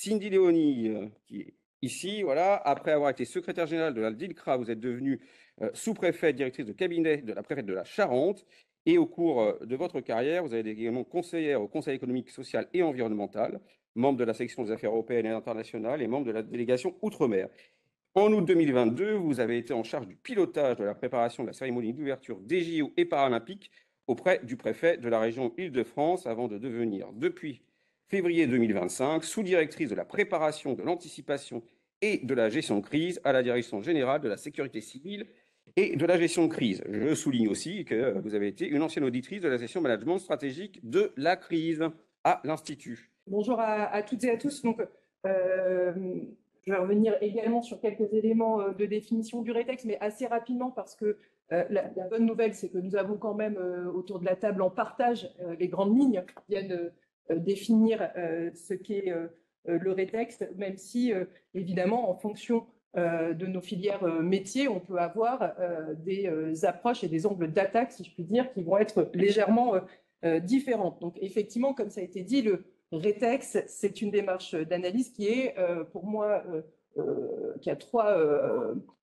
Cindy Léonie, qui est ici, voilà, après avoir été secrétaire générale de la DILCRA, vous êtes devenue sous-préfète, directrice de cabinet de la préfète de la Charente. Et au cours de votre carrière, vous avez été également conseillère au Conseil économique, social et environnemental, membre de la section des affaires européennes et internationales et membre de la délégation Outre-mer. En août 2022, vous avez été en charge du pilotage de la préparation de la cérémonie d'ouverture des JO et Paralympiques auprès du préfet de la région Île-de-France avant de devenir, depuis février 2025, sous-directrice de la préparation, de l'anticipation et de la gestion de crise à la Direction générale de la sécurité civile et de la gestion de crise. Je souligne aussi que vous avez été une ancienne auditrice de la session management stratégique de la crise à l'Institut. Bonjour à toutes et à tous. Donc, je vais revenir également sur quelques éléments de définition du rétexte, mais assez rapidement parce que la bonne nouvelle, c'est que nous avons quand même autour de la table en partage les grandes lignes qui viennent définir ce qu'est le rétexte, même si, évidemment, en fonction de nos filières métiers, on peut avoir des approches et des angles d'attaque, si je puis dire, qui vont être légèrement différentes. Donc, effectivement, comme ça a été dit, le rétex, c'est une démarche d'analyse qui est, pour moi, qui a trois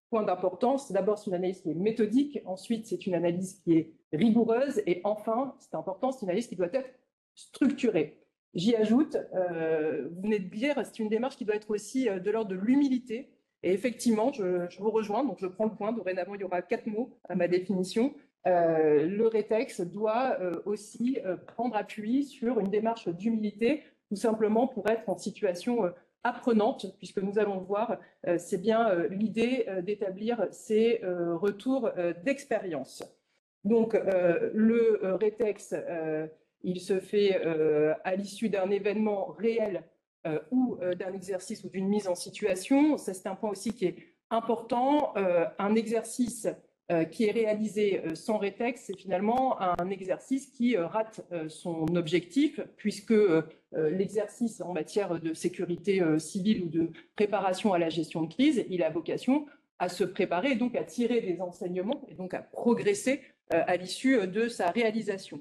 points d'importance. D'abord, c'est une analyse qui est méthodique. Ensuite, c'est une analyse qui est rigoureuse. Et enfin, c'est important, c'est une analyse qui doit être structurée. J'y ajoute, vous venez de dire, c'est une démarche qui doit être aussi de l'ordre de l'humilité. Et effectivement, je vous rejoins, donc je prends le point. Dorénavant, il y aura 4 mots à ma définition. Le rétex doit aussi prendre appui sur une démarche d'humilité, tout simplement pour être en situation apprenante, puisque nous allons voir, c'est bien l'idée d'établir ces retours d'expérience. Donc, le rétex, il se fait à l'issue d'un événement réel ou d'un exercice ou d'une mise en situation. Ça, c'est un point aussi qui est important. Un exercice qui est réalisé sans rétex, c'est finalement un exercice qui rate son objectif, puisque l'exercice en matière de sécurité civile ou de préparation à la gestion de crise, il a vocation à se préparer et donc à tirer des enseignements et donc à progresser à l'issue de sa réalisation.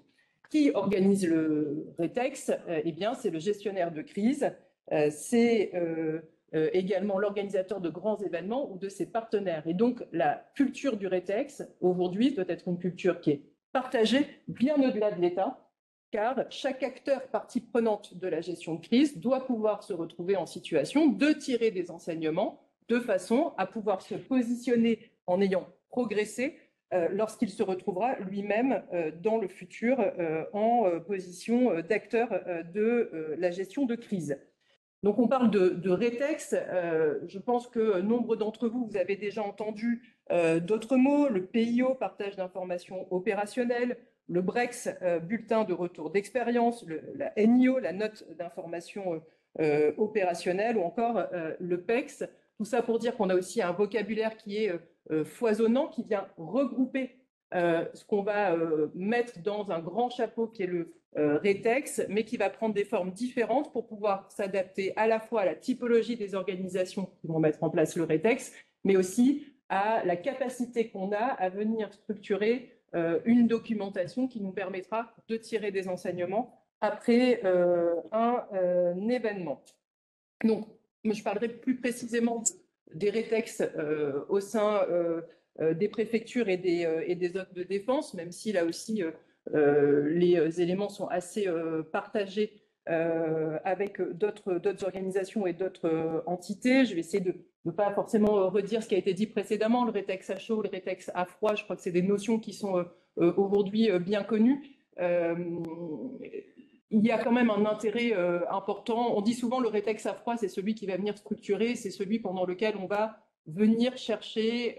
Qui organise le rétex? Eh bien, c'est le gestionnaire de crise, c'est également l'organisateur de grands événements ou de ses partenaires. Et donc, la culture du rétex, aujourd'hui, doit être une culture qui est partagée bien au-delà de l'État, car chaque acteur partie prenante de la gestion de crise doit pouvoir se retrouver en situation de tirer des enseignements de façon à pouvoir se positionner en ayant progressé lorsqu'il se retrouvera lui-même dans le futur en position d'acteur de la gestion de crise. Donc on parle de rétex, je pense que nombre d'entre vous, vous avez déjà entendu d'autres mots, le PIO, partage d'informations opérationnelles, le BREX, bulletin de retour d'expérience, la NIO, la note d'information opérationnelle, ou encore le PEX. Tout ça pour dire qu'on a aussi un vocabulaire qui est foisonnant, qui vient regrouper ce qu'on va mettre dans un grand chapeau qui est le rétex, mais qui va prendre des formes différentes pour pouvoir s'adapter à la fois à la typologie des organisations qui vont mettre en place le rétex, mais aussi à la capacité qu'on a à venir structurer une documentation qui nous permettra de tirer des enseignements après un événement. Donc, je parlerai plus précisément des rétex au sein des préfectures et des zones de défense, même si là aussi les éléments sont assez partagés avec d'autres organisations et d'autres entités. Je vais essayer de ne pas forcément redire ce qui a été dit précédemment, le rétex à chaud, le rétex à froid. Je crois que c'est des notions qui sont aujourd'hui bien connues. Il y a quand même un intérêt important. On dit souvent le rétex à froid, c'est celui qui va venir structurer, c'est celui pendant lequel on va venir chercher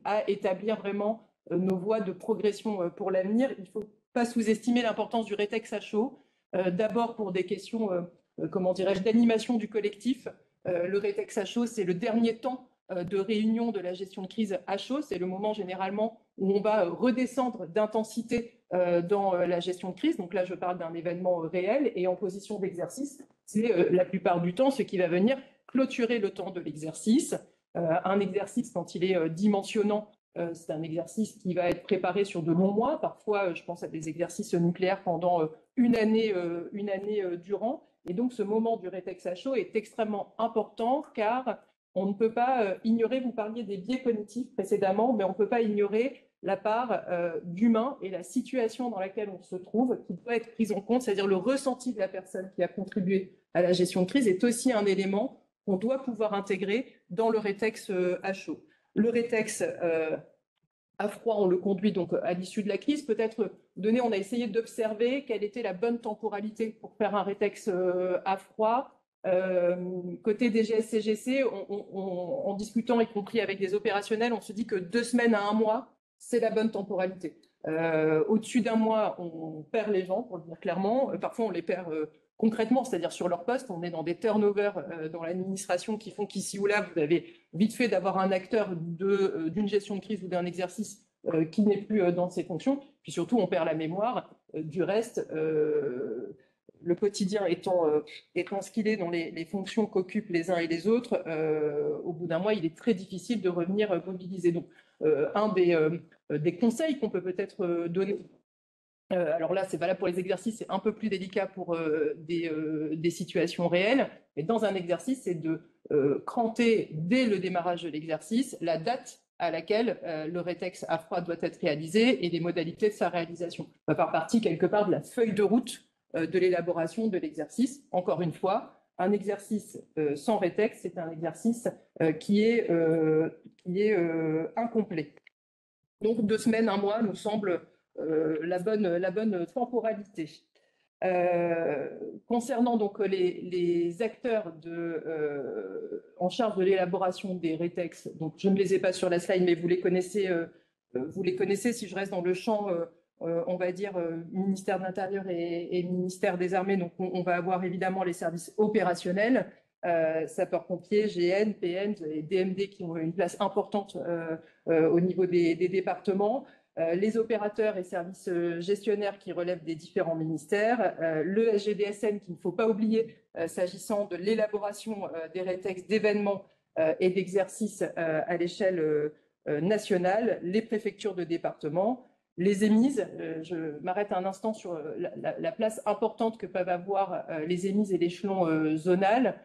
à établir vraiment nos voies de progression pour l'avenir. Il ne faut pas sous-estimer l'importance du rétex à chaud. D'abord pour des questions, comment dirais-je, d'animation du collectif. Le rétex à chaud, c'est le dernier temps de réunion de la gestion de crise à chaud. C'est le moment généralement où on va redescendre d'intensité dans la gestion de crise. Donc là, je parle d'un événement réel et en position d'exercice. C'est la plupart du temps ce qui va venir clôturer le temps de l'exercice. Un exercice, quand il est dimensionnant, c'est un exercice qui va être préparé sur de longs mois. Parfois, je pense à des exercices nucléaires pendant une année durant. Et donc, ce moment du rétex à chaud est extrêmement important car on ne peut pas ignorer, vous parliez des biais cognitifs précédemment, mais on ne peut pas ignorer la part d'humain et la situation dans laquelle on se trouve qui doit être prise en compte, c'est-à-dire le ressenti de la personne qui a contribué à la gestion de crise est aussi un élément qu'on doit pouvoir intégrer dans le rétex à chaud. Le rétex à froid, on le conduit donc à l'issue de la crise. Peut-être on a essayé d'observer quelle était la bonne temporalité pour faire un rétex à froid. Côté DGS-CGC, en discutant, y compris avec des opérationnels, on se dit que 2 semaines à 1 mois, c'est la bonne temporalité. Au-dessus d'1 mois, on perd les gens, pour le dire clairement. Parfois, on les perd concrètement, c'est-à-dire sur leur poste. On est dans des turnovers dans l'administration qui font qu'ici ou là, vous avez vite fait d'avoir un acteur d'une gestion de crise ou d'un exercice qui n'est plus dans ses fonctions. Puis surtout, on perd la mémoire du reste. Le quotidien étant ce qu'il est dans les fonctions qu'occupent les uns et les autres, au bout d'1 mois, il est très difficile de revenir mobiliser. Donc, un des conseils qu'on peut peut-être donner, alors là, c'est valable pour les exercices, c'est un peu plus délicat pour des situations réelles, mais dans un exercice, c'est de cranter dès le démarrage de l'exercice la date à laquelle le rétex à froid doit être réalisé et les modalités de sa réalisation. Ça va faire partie quelque part de la feuille de route de l'élaboration de l'exercice. Encore une fois, un exercice sans rétex, c'est un exercice qui est incomplet. Donc 2 semaines, 1 mois nous semble la bonne temporalité. Concernant donc les acteurs en charge de l'élaboration des rétex, donc je ne les ai pas sur la slide, mais vous les connaissez si je reste dans le champ, on va dire ministère de l'Intérieur et ministère des Armées. Donc on va avoir évidemment les services opérationnels, sapeurs-pompiers, GN, PN et DMD qui ont une place importante au niveau des départements. Les opérateurs et services gestionnaires qui relèvent des différents ministères, le SGDSN qu'il ne faut pas oublier s'agissant de l'élaboration des rétex d'événements et d'exercices à l'échelle nationale, les préfectures de département, les EMIS. Je m'arrête un instant sur la place importante que peuvent avoir les EMIS et l'échelon zonal.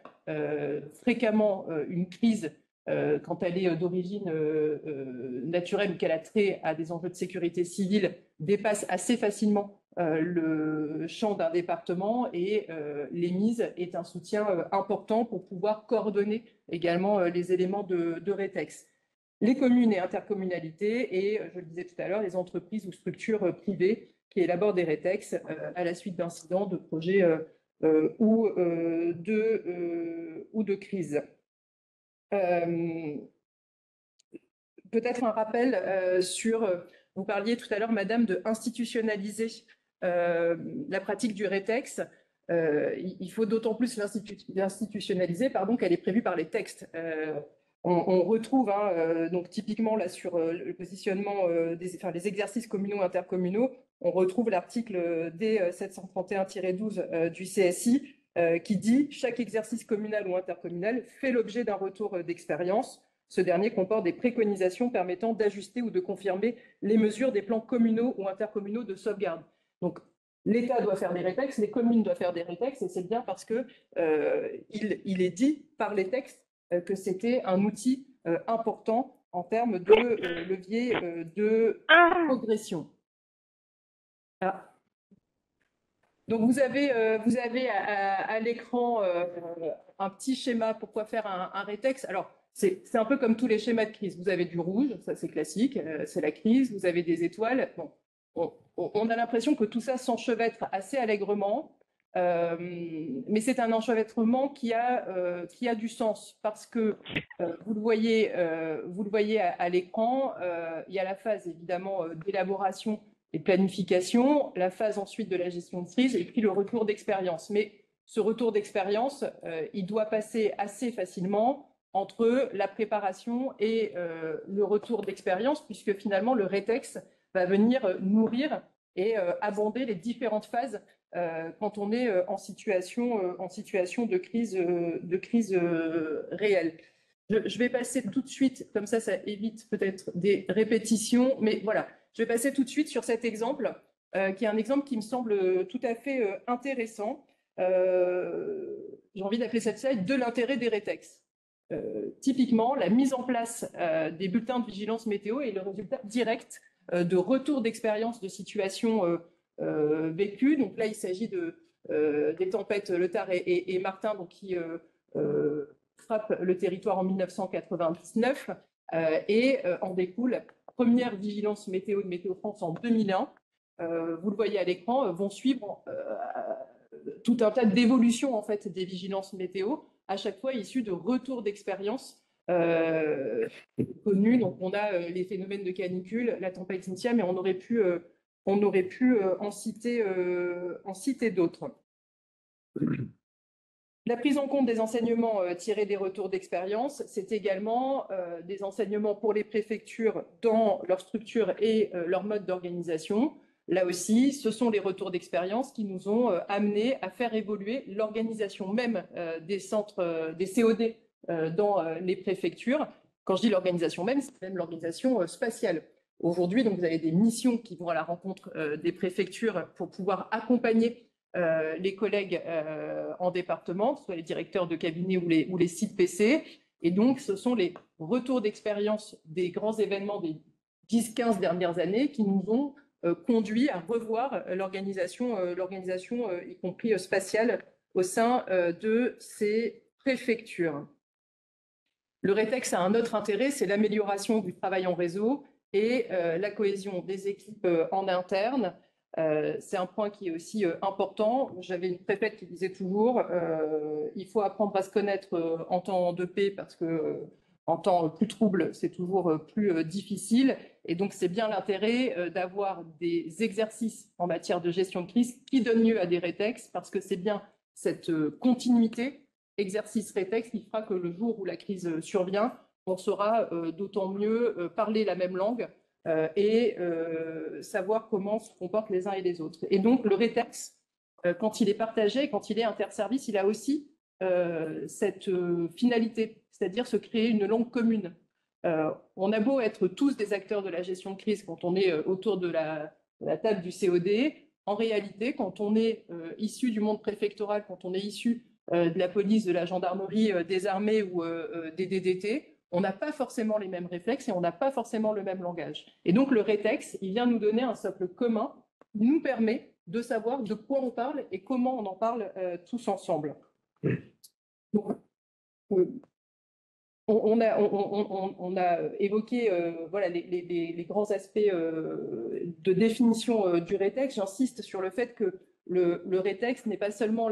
Fréquemment, une crise quand elle est d'origine naturelle ou qu'elle a trait à des enjeux de sécurité civile, dépasse assez facilement le champ d'un département et l'EMIS est un soutien important pour pouvoir coordonner également les éléments de rétex. Les communes et intercommunalités et, je le disais tout à l'heure, les entreprises ou structures privées qui élaborent des rétex à la suite d'incidents, de projets ou de crises. Peut-être un rappel vous parliez tout à l'heure, Madame, de institutionnaliser la pratique du rétex. Il faut d'autant plus l'institutionnaliser qu'elle est prévue par les textes. On retrouve donc typiquement là sur le positionnement les exercices communaux et intercommunaux, on retrouve l'article D731-12 du CSI qui dit « Chaque exercice communal ou intercommunal fait l'objet d'un retour d'expérience. Ce dernier comporte des préconisations permettant d'ajuster ou de confirmer les mesures des plans communaux ou intercommunaux de sauvegarde. » Donc, l'État doit faire des rétex, les communes doivent faire des rétex, et c'est bien parce que il est dit par les textes que c'était un outil important en termes de levier de progression. Ah. Donc, vous avez à l'écran un petit schéma pourquoi faire un rétex. Alors, c'est un peu comme tous les schémas de crise. Vous avez du rouge, ça c'est classique, c'est la crise. Vous avez des étoiles. Bon, on a l'impression que tout ça s'enchevêtre assez allègrement, mais c'est un enchevêtrement qui a du sens parce que vous le voyez à l'écran. Il y a la phase évidemment d'élaboration et de planification, la phase ensuite de la gestion de crise et puis le retour d'expérience. Mais ce retour d'expérience, il doit passer assez facilement entre la préparation et le retour d'expérience, puisque finalement le rétex va venir nourrir et abonder les différentes phases quand on est en situation de crise réelle. Je vais passer tout de suite, comme ça évite peut-être des répétitions, mais voilà, je vais passer tout de suite sur cet exemple, qui est un exemple qui me semble tout à fait intéressant. j'ai envie d'appeler cette slide, de l'intérêt des rétex. Typiquement, la mise en place des bulletins de vigilance météo est le résultat direct de retours d'expérience de situations vécues. Donc là, il s'agit des tempêtes Le Tard et Martin, donc, qui frappent le territoire en 1999 et en découle la première vigilance météo de Météo France en 2001. Vous le voyez à l'écran, vont suivre tout un tas d'évolutions en fait des vigilances météo, à chaque fois issues de retours d'expérience connus. Donc on a les phénomènes de canicule, la tempête Cynthia, mais on aurait pu en citer d'autres. La prise en compte des enseignements tirés des retours d'expérience, c'est également des enseignements pour les préfectures dans leur structure et leur mode d'organisation. Là aussi, ce sont les retours d'expérience qui nous ont amenés à faire évoluer l'organisation même des centres, des COD dans les préfectures. Quand je dis l'organisation même, c'est même l'organisation spatiale. Aujourd'hui, donc, vous avez des missions qui vont à la rencontre des préfectures pour pouvoir accompagner les collègues en département, que ce soit les directeurs de cabinet ou les sites PC. Et donc, ce sont les retours d'expérience des grands événements des 10-15 dernières années qui nous ont conduit à revoir l'organisation, y compris spatiale, au sein de ces préfectures. Le rétex a un autre intérêt, c'est l'amélioration du travail en réseau et la cohésion des équipes en interne. C'est un point qui est aussi important. J'avais une préfète qui disait toujours il faut apprendre à se connaître en temps de paix parce que en temps plus trouble, c'est toujours plus difficile. Et donc, c'est bien l'intérêt d'avoir des exercices en matière de gestion de crise qui donnent lieu à des rétex parce que c'est bien cette continuité exercice rétex qui fera que le jour où la crise survient, on saura d'autant mieux parler la même langue et savoir comment se comportent les uns et les autres. Et donc, le rétex, quand il est partagé, quand il est interservice, il a aussi cette finalité, c'est-à-dire se créer une langue commune. On a beau être tous des acteurs de la gestion de crise quand on est autour de la table du COD, en réalité, quand on est issu du monde préfectoral, quand on est issu de la police, de la gendarmerie, des armées ou des DDT, on n'a pas forcément les mêmes réflexes et on n'a pas forcément le même langage. Et donc le rétex, il vient nous donner un socle commun qui nous permet de savoir de quoi on parle et comment on en parle tous ensemble. Donc, on a évoqué voilà, les grands aspects de définition du rétex. J'insiste sur le fait que le rétex n'est pas seulement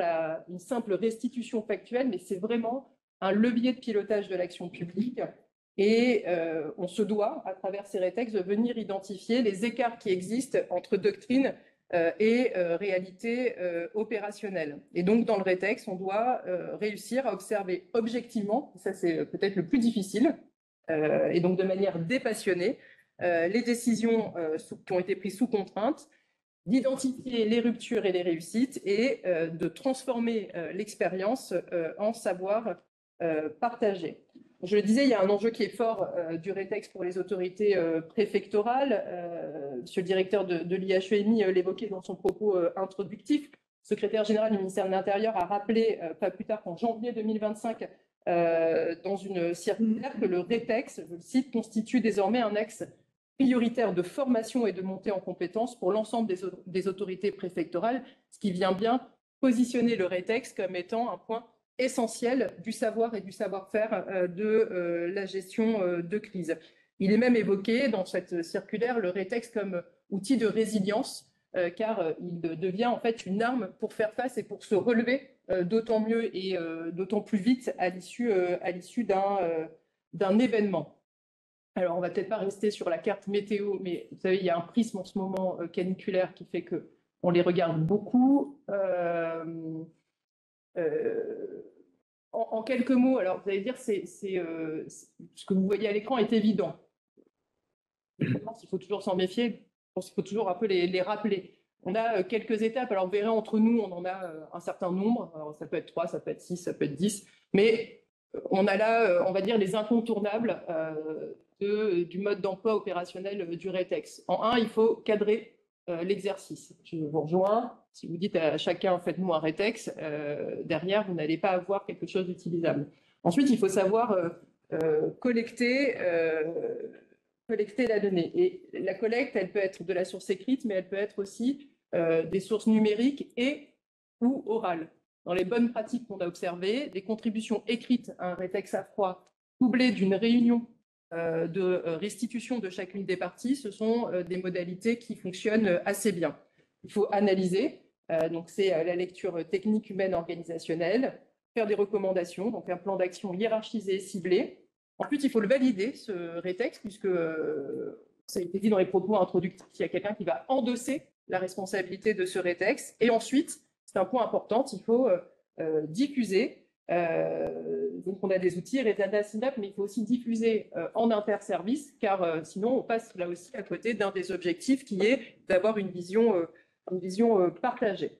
une simple restitution factuelle, mais c'est vraiment un levier de pilotage de l'action publique. Et on se doit, à travers ces rétex, de venir identifier les écarts qui existent entre doctrine et réalité opérationnelle. Et donc, dans le rétex, on doit réussir à observer objectivement, ça c'est peut-être le plus difficile, et donc de manière dépassionnée, les décisions qui ont été prises sous contrainte, d'identifier les ruptures et les réussites et de transformer l'expérience en savoir partagé. Je le disais, il y a un enjeu qui est fort du rétex pour les autorités préfectorales. Monsieur le directeur de l'IHEMI l'évoquait dans son propos introductif. Le secrétaire général du ministère de l'Intérieur a rappelé, pas plus tard qu'en janvier 2025, dans une circulaire, que le rétex, je le cite, constitue désormais un axe prioritaire de formation et de montée en compétences pour l'ensemble des autorités préfectorales, ce qui vient bien positionner le rétex comme étant un point essentiel du savoir et du savoir-faire de la gestion de crise. Il est même évoqué dans cette circulaire le rétex comme outil de résilience, car il devient en fait une arme pour faire face et pour se relever d'autant mieux et d'autant plus vite à l'issue d'un événement. Alors, on va peut-être pas rester sur la carte météo, mais vous savez, il y a un prisme en ce moment caniculaire qui fait qu'on les regarde beaucoup. En quelques mots, alors vous allez dire, ce que vous voyez à l'écran est évident. Je pense qu'il faut toujours s'en méfier, je pense qu'il faut toujours un peu les rappeler. On a quelques étapes, alors vous verrez, entre nous, on en a un certain nombre, alors ça peut être 3, ça peut être 6, ça peut être 10, mais on a là, on va dire, les incontournables du mode d'emploi opérationnel du rétex. En un, il faut cadrer l'exercice. Je vous rejoins. Si vous dites à chacun, faites-nous un rétex, derrière, vous n'allez pas avoir quelque chose d'utilisable. Ensuite, il faut savoir collecter la donnée. Et la collecte, elle peut être de la source écrite, mais elle peut être aussi des sources numériques et ou orales. Dans les bonnes pratiques qu'on a observées, des contributions écrites à un rétex à froid, couplées d'une réunion de restitution de chacune des parties, ce sont des modalités qui fonctionnent assez bien. Il faut analyser, donc c'est la lecture technique humaine organisationnelle, faire des recommandations, donc un plan d'action hiérarchisé, ciblé. Ensuite, il faut le valider, ce rétex, puisque ça a été dit dans les propos introductifs, il y a quelqu'un qui va endosser la responsabilité de ce rétex. Et ensuite, c'est un point important, il faut diffuser. Donc, on a des outils, Retana, Synap, mais il faut aussi diffuser en interservice, car sinon, on passe là aussi à côté d'un des objectifs qui est d'avoir une vision partagée.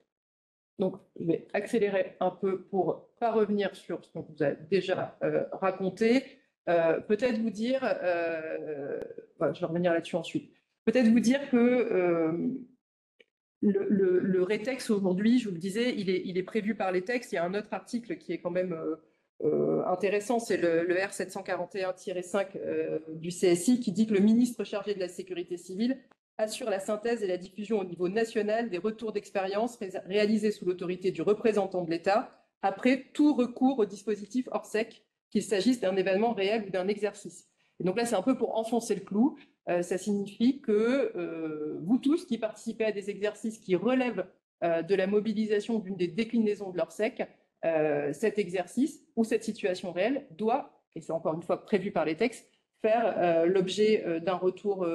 Donc, je vais accélérer un peu pour ne pas revenir sur ce qu'on vous a déjà raconté. Peut-être vous dire, je vais revenir là-dessus ensuite, peut-être vous dire que le rétex aujourd'hui, je vous le disais, il est prévu par les textes. Il y a un autre article qui est quand même intéressant, c'est le R741-5 du CSI qui dit que le ministre chargé de la sécurité civile assure la synthèse et la diffusion au niveau national des retours d'expérience réalisés sous l'autorité du représentant de l'État après tout recours au dispositif Orsec, qu'il s'agisse d'un événement réel ou d'un exercice. Et donc là, c'est un peu pour enfoncer le clou. Ça signifie que vous tous qui participez à des exercices qui relèvent de la mobilisation d'une des déclinaisons de l'Orsec, cet exercice ou cette situation réelle doit, et c'est encore une fois prévu par les textes, faire l'objet d'un retour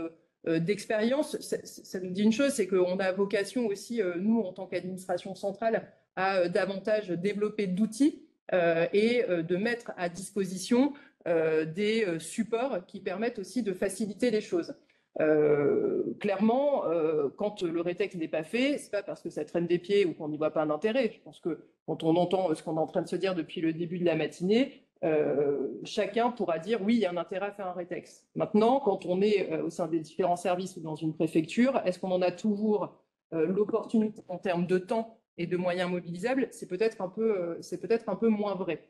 d'expérience. Ça nous dit une chose, c'est qu'on a vocation aussi, nous, en tant qu'administration centrale, à davantage développer d'outils et de mettre à disposition des supports qui permettent aussi de faciliter les choses. Clairement, quand le rétex n'est pas fait, c'est pas parce que ça traîne des pieds ou qu'on n'y voit pas un intérêt. Je pense que quand on entend ce qu'on est en train de se dire depuis le début de la matinée, chacun pourra dire oui, il y a un intérêt à faire un rétex. Maintenant, quand on est au sein des différents services ou dans une préfecture, est-ce qu'on en a toujours l'opportunité en termes de temps et de moyens mobilisables? C'est peut-être un peu moins vrai.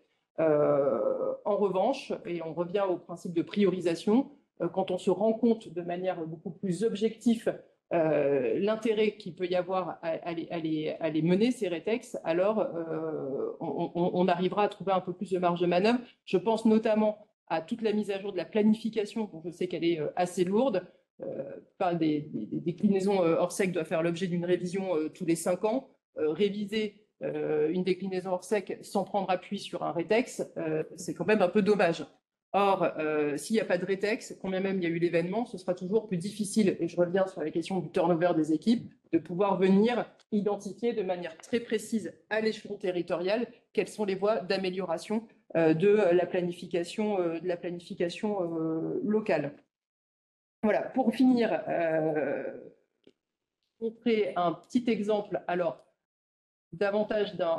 En revanche, et on revient au principe de priorisation, quand on se rend compte de manière beaucoup plus objective l'intérêt qu'il peut y avoir à les mener, ces rétex, alors on arrivera à trouver un peu plus de marge de manœuvre. Je pense notamment à toute la mise à jour de la planification, dont je sais qu'elle est assez lourde. Des déclinaisons Orsec doit faire l'objet d'une révision tous les 5 ans. Réviser une déclinaison Orsec sans prendre appui sur un rétex, c'est quand même un peu dommage. Or, s'il n'y a pas de rétex, combien même il y a eu l'événement, ce sera toujours plus difficile, et je reviens sur la question du turnover des équipes, de pouvoir venir identifier de manière très précise à l'échelon territorial quelles sont les voies d'amélioration de la planification locale. Voilà, pour finir, montrer un petit exemple, alors davantage d'un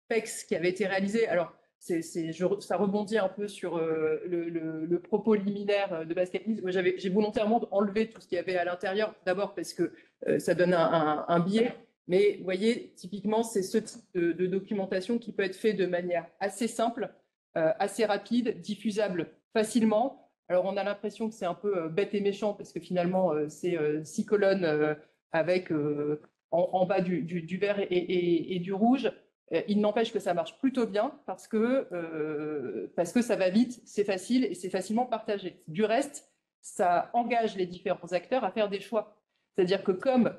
PEX qui avait été réalisé. Alors, ça rebondit un peu sur le propos liminaire de Pascal Lise. Moi, j'ai volontairement enlevé tout ce qu'il y avait à l'intérieur, d'abord parce que ça donne un biais. Mais vous voyez, typiquement, c'est ce type de documentation qui peut être fait de manière assez simple, assez rapide, diffusable facilement. Alors, on a l'impression que c'est un peu bête et méchant parce que finalement, c'est 6 colonnes avec en bas du vert et du rouge. Il n'empêche que ça marche plutôt bien parce que ça va vite, c'est facile et c'est facilement partagé. Du reste, ça engage les différents acteurs à faire des choix. C'est-à-dire que comme,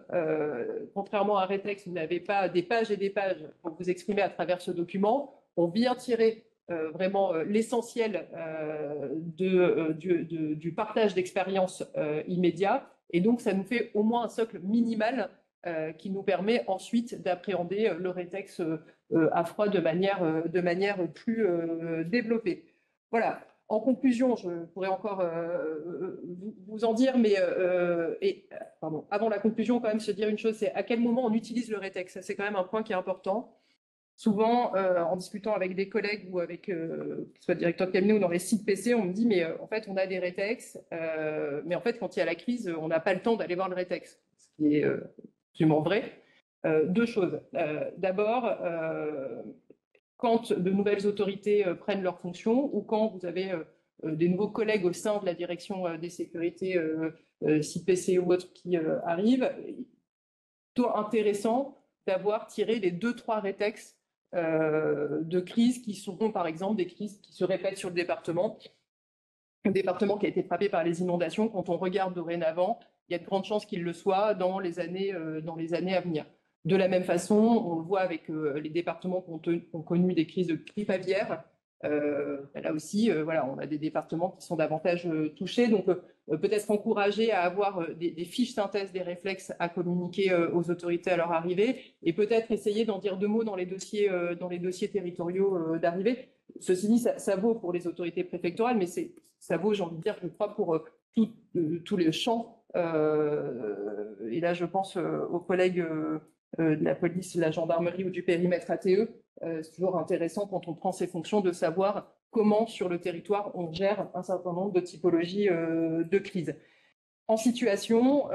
contrairement à Retex, vous n'avez pas des pages et des pages pour vous exprimer à travers ce document, on vient tirer vraiment l'essentiel du partage d'expériences immédiat. Et donc, ça nous fait au moins un socle minimal qui nous permet ensuite d'appréhender le rétex à froid de manière plus développée. Voilà. En conclusion, je pourrais encore vous en dire, mais avant la conclusion, quand même se dire une chose, c'est à quel moment on utilise le rétex. Ça, c'est quand même un point qui est important. Souvent, en discutant avec des collègues ou avec, que ce soit directeur de cabinet ou dans les sites PC, on me dit, mais en fait, on a des rétex, mais en fait, quand il y a la crise, on n'a pas le temps d'aller voir le rétex, ce qui est absolument vrai. Deux choses. D'abord, quand de nouvelles autorités prennent leurs fonctions ou quand vous avez des nouveaux collègues au sein de la direction des sécurités, CIPC ou autres qui arrivent, plutôt intéressant d'avoir tiré les 2-3 rétextes de crises qui seront par exemple des crises qui se répètent sur le département. Un département qui a été frappé par les inondations, quand on regarde dorénavant, il y a de grandes chances qu'il le soit dans les années à venir. De la même façon, on le voit avec les départements qui ont connu des crises de grippe aviaire. Là aussi, voilà, on a des départements qui sont davantage touchés. Donc, peut-être encourager à avoir des fiches synthèse des réflexes à communiquer aux autorités à leur arrivée et peut-être essayer d'en dire 2 mots dans les dossiers territoriaux d'arrivée. Ceci dit, ça vaut pour les autorités préfectorales, mais ça vaut, j'ai envie de dire, je crois, pour tous les champs. Et là, je pense aux collègues de la police, de la gendarmerie ou du périmètre ATE. C'est toujours intéressant quand on prend ces fonctions de savoir comment, sur le territoire, on gère un certain nombre de typologies de crise. En situation,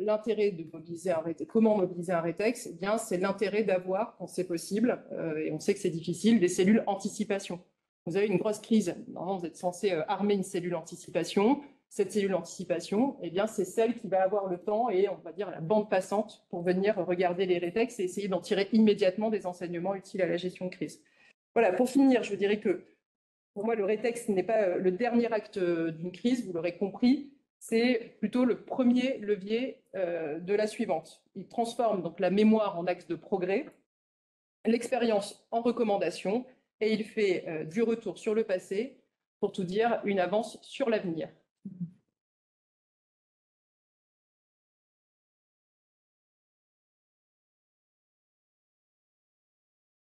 l'intérêt de mobiliser comment mobiliser un rétex, eh bien, c'est l'intérêt d'avoir, quand c'est possible, et on sait que c'est difficile, des cellules anticipation. Vous avez une grosse crise, normalement vous êtes censé armer une cellule anticipation. Cette cellule anticipation, eh bien, c'est celle qui va avoir le temps et on va dire la bande passante pour venir regarder les rétex et essayer d'en tirer immédiatement des enseignements utiles à la gestion de crise. Voilà, pour finir, je dirais que pour moi, le rétex n'est pas le dernier acte d'une crise, vous l'aurez compris. C'est plutôt le premier levier de la suivante. Il transforme donc la mémoire en axe de progrès, l'expérience en recommandation, et il fait du retour sur le passé, pour tout dire, une avance sur l'avenir.